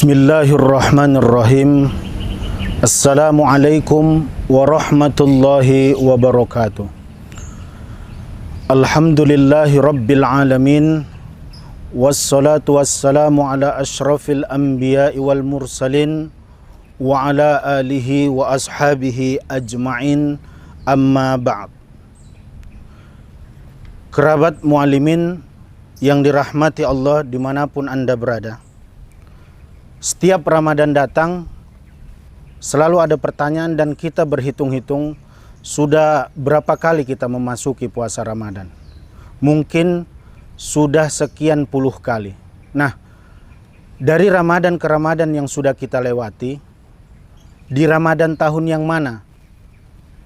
Bismillahirrahmanirrahim. Assalamualaikum warahmatullahi wabarakatuh. Alhamdulillahi rabbil alamin. Wassalatu wassalamu ala ashrafil anbiya'i wal mursalin wa ala alihi wa ashabihi ajma'in, amma ba'd. Kerabat muallimin yang dirahmati Allah dimanapun Anda berada, setiap Ramadan datang selalu ada pertanyaan dan kita berhitung-hitung sudah berapa kali kita memasuki puasa Ramadan. Mungkin sudah sekian puluh kali. Nah, dari Ramadan ke Ramadan yang sudah kita lewati, di Ramadan tahun yang mana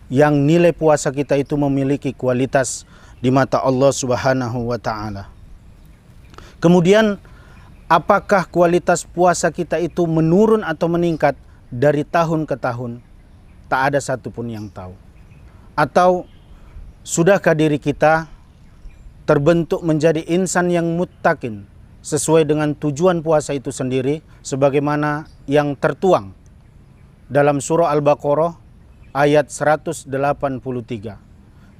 yang nilai puasa kita itu memiliki kualitas di mata Allah Subhanahu wa Ta'ala? Kemudian, apakah kualitas puasa kita itu menurun atau meningkat dari tahun ke tahun? Tak ada satupun yang tahu. Atau sudahkah diri kita terbentuk menjadi insan yang muttaqin sesuai dengan tujuan puasa itu sendiri, sebagaimana yang tertuang dalam surah Al-Baqarah ayat 183.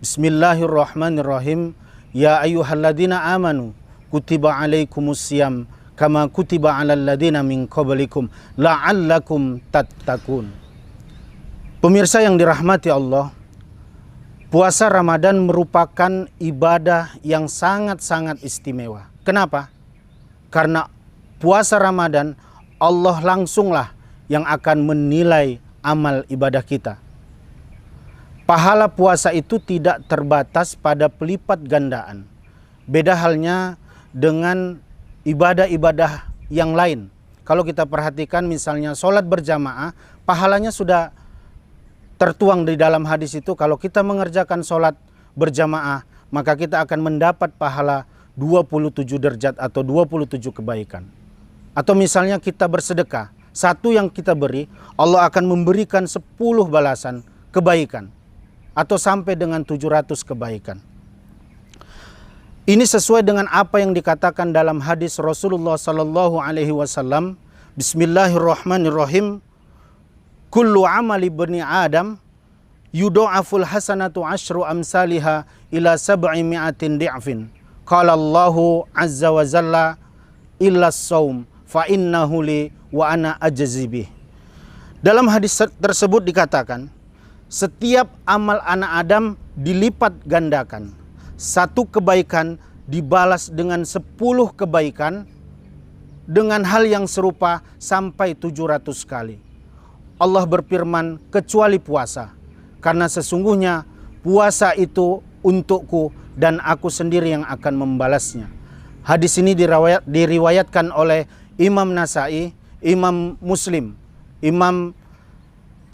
Bismillahirrahmanirrahim. Ya ayyuhalladzina amanu kutiba alaikumusiyam kama kutiba alal ladina min qablikum la'allakum tattaqun. Pemirsa yang dirahmati Allah, puasa Ramadan merupakan ibadah yang sangat-sangat istimewa. Kenapa? Karena puasa Ramadan Allah langsunglah yang akan menilai amal ibadah kita. Pahala puasa itu tidak terbatas pada pelipat gandaan. Beda halnya dengan ibadah-ibadah yang lain. Kalau kita perhatikan misalnya sholat berjamaah, pahalanya sudah tertuang di dalam hadis itu. Kalau kita mengerjakan sholat berjamaah, maka kita akan mendapat pahala 27 derajat atau 27 kebaikan. Atau misalnya kita bersedekah, satu yang kita beri, Allah akan memberikan 10 balasan kebaikan. Atau sampai dengan 700 kebaikan. Ini sesuai dengan apa yang dikatakan dalam hadis Rasulullah sallallahu alaihi wasallam. Bismillahirrahmanirrahim. Kullu amali bani Adam yudha'aful hasanatu asyru amsalha ila 700 di'fin. Qala Allahu azza wa jalla illa as-shaum fa innahu li wa ana ajzi bih. Dalam hadis tersebut dikatakan, setiap amal anak Adam dilipat gandakan. Satu kebaikan dibalas dengan 10 kebaikan dengan hal yang serupa sampai 700 kali. Allah berfirman, kecuali puasa, karena sesungguhnya puasa itu untukku dan aku sendiri yang akan membalasnya. Hadis ini diriwayatkan oleh Imam Nasai, Imam Muslim, Imam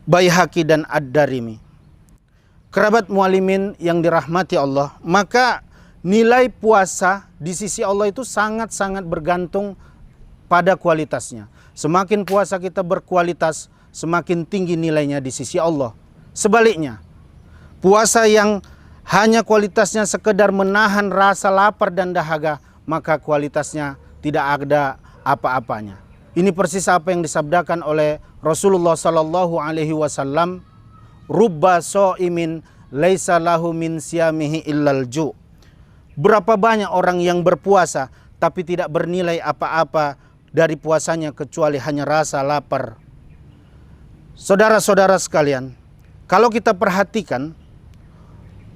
Baihaqi dan Ad-Darimi. Kerabat muallimin yang dirahmati Allah, maka nilai puasa di sisi Allah itu sangat-sangat bergantung pada kualitasnya. Semakin puasa kita berkualitas, semakin tinggi nilainya di sisi Allah. Sebaliknya, puasa yang hanya kualitasnya sekedar menahan rasa lapar dan dahaga, maka kualitasnya tidak ada apa-apanya. Ini persis apa yang disabdakan oleh Rasulullah sallallahu alaihi wasallam, rubba sha'imin laisa lahu min siyamihi illal ju'. Berapa banyak orang yang berpuasa tapi tidak bernilai apa-apa dari puasanya kecuali hanya rasa lapar. Saudara-saudara sekalian, kalau kita perhatikan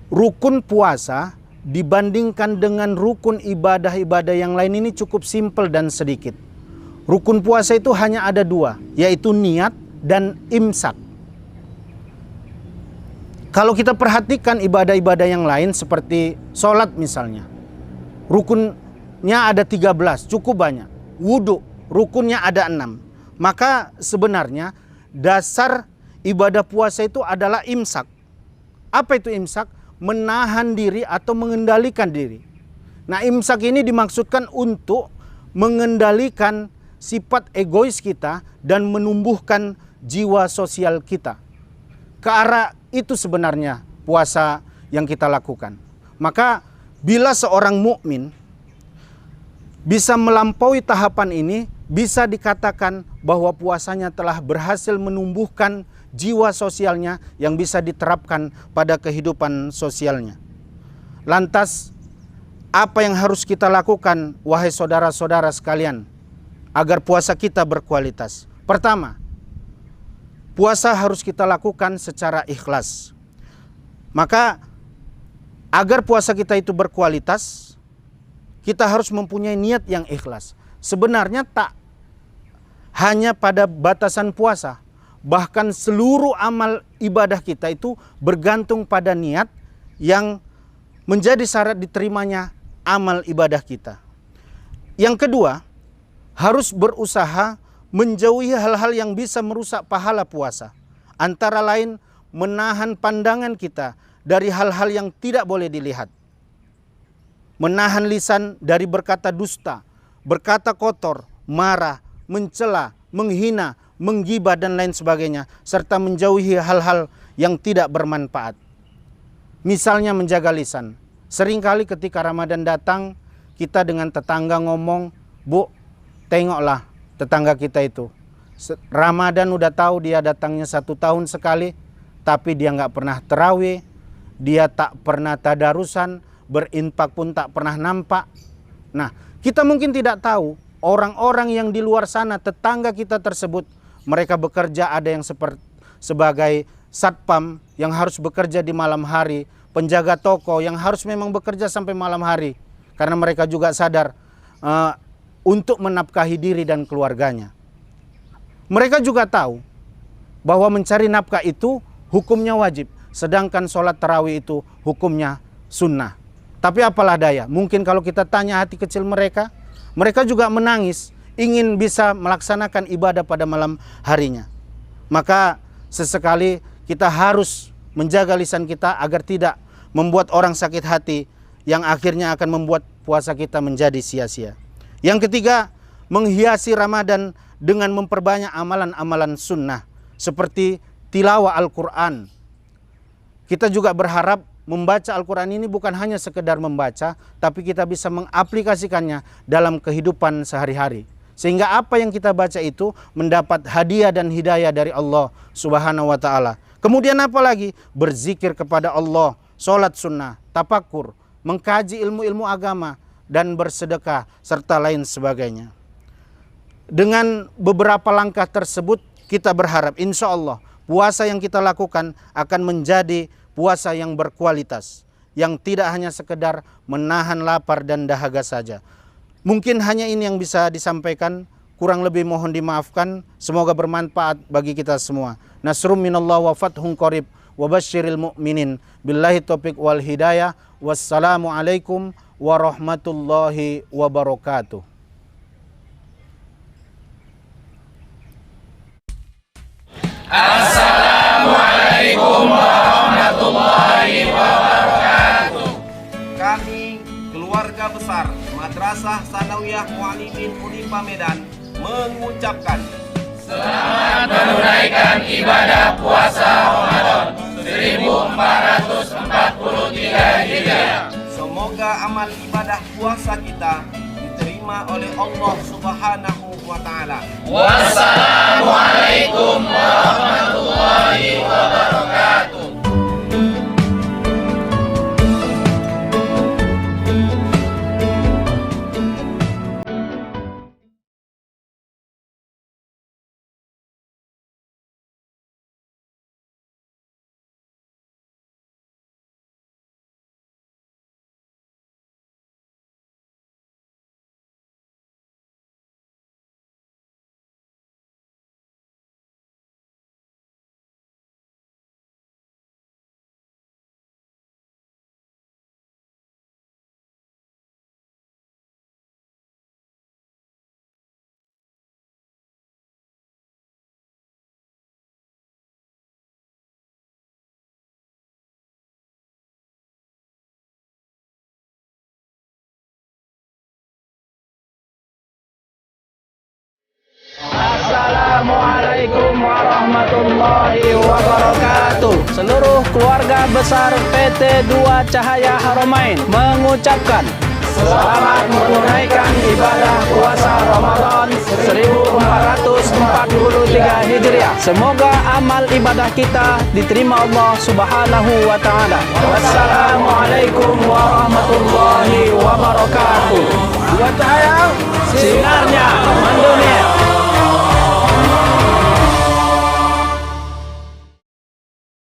rukun puasa dibandingkan dengan rukun ibadah-ibadah yang lain ini cukup simpel dan sedikit. Rukun puasa itu hanya ada 2, yaitu niat dan imsak. Kalau kita perhatikan ibadah-ibadah yang lain seperti sholat misalnya, rukunnya ada 13, cukup banyak. Wudhu, rukunnya ada 6. Maka sebenarnya dasar ibadah puasa itu adalah imsak. Apa itu imsak? Menahan diri atau mengendalikan diri. Nah, imsak ini dimaksudkan untuk mengendalikan sifat egois kita dan menumbuhkan jiwa sosial kita. Ke arah itu sebenarnya puasa yang kita lakukan. Maka bila seorang mukmin bisa melampaui tahapan ini, bisa dikatakan bahwa puasanya telah berhasil menumbuhkan jiwa sosialnya yang bisa diterapkan pada kehidupan sosialnya. Lantas, apa yang harus kita lakukan, wahai saudara-saudara sekalian, agar puasa kita berkualitas? Pertama, puasa harus kita lakukan secara ikhlas. Maka, agar puasa kita itu berkualitas, kita harus mempunyai niat yang ikhlas. Sebenarnya tak hanya pada batasan puasa, bahkan seluruh amal ibadah kita itu bergantung pada niat yang menjadi syarat diterimanya amal ibadah kita. Yang kedua, harus berusaha menjauhi hal-hal yang bisa merusak pahala puasa. Antara lain, menahan pandangan kita dari hal-hal yang tidak boleh dilihat. Menahan lisan dari berkata dusta, berkata kotor, marah, mencela, menghina, menggibah dan lain sebagainya, serta menjauhi hal-hal yang tidak bermanfaat. Misalnya menjaga lisan. Seringkali ketika Ramadan datang, kita dengan tetangga ngomong, "Bu, tengoklah tetangga kita itu. Ramadan udah tahu dia datangnya 1 tahun sekali, tapi dia nggak pernah tarawih, dia tak pernah tadarusan, berinfak pun tak pernah nampak." Nah, kita mungkin tidak tahu orang-orang yang di luar sana, tetangga kita tersebut, mereka bekerja, ada yang sebagai satpam yang harus bekerja di malam hari, penjaga toko yang harus memang bekerja sampai malam hari, karena mereka juga sadar untuk menafkahi diri dan keluarganya. Mereka juga tahu bahwa mencari nafkah itu hukumnya wajib, sedangkan sholat tarawih itu hukumnya sunnah. Tapi apalah daya, mungkin kalau kita tanya hati kecil mereka, mereka juga menangis, ingin bisa melaksanakan ibadah pada malam harinya. Maka sesekali kita harus menjaga lisan kita agar tidak membuat orang sakit hati yang akhirnya akan membuat puasa kita menjadi sia-sia. Yang ketiga, menghiasi Ramadan dengan memperbanyak amalan-amalan sunnah seperti tilawah Al-Quran. Kita juga berharap membaca Al-Quran ini bukan hanya sekedar membaca, tapi kita bisa mengaplikasikannya dalam kehidupan sehari-hari. Sehingga apa yang kita baca itu mendapat hadiah dan hidayah dari Allah Subhanahu wa Ta'ala. Kemudian apa lagi? Berzikir kepada Allah, sholat sunnah, tafakur, mengkaji ilmu-ilmu agama, dan bersedekah, serta lain sebagainya. Dengan beberapa langkah tersebut, kita berharap insya Allah puasa yang kita lakukan akan menjadi puasa yang berkualitas, yang tidak hanya sekedar menahan lapar dan dahaga saja. Mungkin hanya ini yang bisa disampaikan, kurang lebih mohon dimaafkan. Semoga bermanfaat bagi kita semua. Nasrum minallah wa fathun qarib wa basyiril mu'minin. Billahi taufiq wal hidayah. Wassalamualaikum warahmatullahi wabarakatuh. Assalamualaikum warahmatullahi wabarakatuh. Kami, keluarga besar Madrasah Sanawiyah Mu'alimin Unifa Medan, mengucapkan selamat menunaikan ibadah puasa Ramadan 1443 Hijriah. Semoga amal ibadah puasa kita diterima oleh Allah Subhanahu wa Ta'ala. Wassalamualaikum warahmatullahi wabarakatuh. Assalamualaikum warahmatullahi wabarakatuh. Seluruh keluarga besar PT 2 Cahaya Haramain mengucapkan selamat menunaikan ibadah puasa Ramadan Semoga amal ibadah kita diterima Allah Subhanahu wa taala. Wassalamualaikum warahmatullahi wabarakatuh. Buat saya Sinarnya